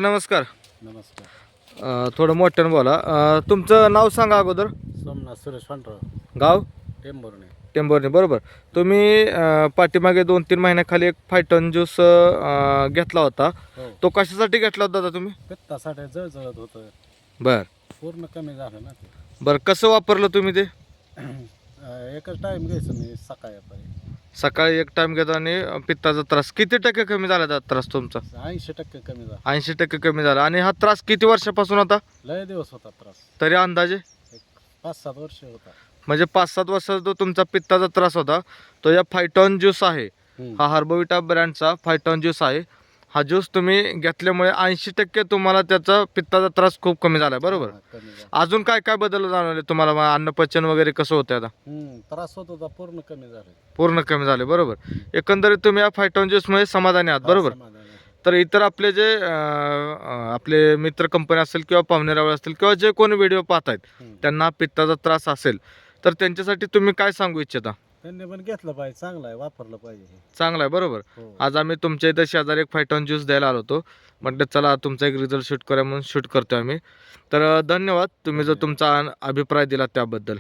नमस्कार. नमस्कार. थोडं मोठ्यानं बोला. तुमचं नाव सांगा अगोदर. सोमनाथ सुरेश पांढरा, गाव टेंभुर्णी. टेंभुर्णी. बरोबर. तुम्ही पाठीमागे 2-3 महिन्याखाली एक फायटन ज्यूस घेतला होता. हो, तो कशासाठी घेतला होता दादा तुम्ही? पित्तासाठी जळजळत होतं, बर पूर्ण कमी झालं ना ते. बर कसं वापरलं तुम्ही ते? एकच टाइम घ्यायचं मी सकाळी. सकाळी एक टाइम घेतो आणि पित्ताचा त्रास किती टक्के कमी झाला त्याचा त्रास तुमचा? 80% कमी झाला. 80% कमी झाला. आणि हा त्रास किती वर्षापासून होता लय दिवस होता त्रास, तरी अंदाजे? एक 5-7 वर्ष होता. म्हणजे 5-7 वर्षाचा जो तुमचा पित्ताचा त्रास होता तो या फायटॉन ज्यूस आहे. हा हार्बोविटा ब्रँडचा फायटॉन ज्यूस आहे. हा ज्यूस तुम्ही घेतल्यामुळे 80% तुम्हाला त्याचा पित्ताचा त्रास खूप कमी झाला आहे. बरोबर. हा, कमी झाला. अजून काय काय बदल जाणवले तुम्हाला? मग अन्नपचन वगैरे कसं होतं आता? त्रास होत होता, पूर्ण कमी झालं. पूर्ण कमी झाले. बरोबर. एकंदरीत तुम्ही या फायटॉन ज्यूसमुळे समाधानी आहात. बरोबर. तर इतर आपले जे आपले मित्र कंपनी असेल किंवा पाहुणेरावळे असतील किंवा जे कोणी व्हिडिओ पाहत आहेत त्यांना पित्ताचा त्रास असेल तर त्यांच्यासाठी तुम्ही काय सांगू इच्छिता? त्यांनी पण घेतलं पाहिजे, चांगलं आहे, वापरलं पाहिजे हे. चांगला आहे. बरोबर. हो. आज आम्ही तुमच्या इथं शेजारी एक फायटॉन ज्यूस द्यायला आलो होतो. म्हटलं चला तुमचा एक रिझल्ट शूट करूया म्हणून शूट करतोय आम्ही. तर धन्यवाद तुम्ही जो तुमचा अभिप्राय दिला त्याबद्दल.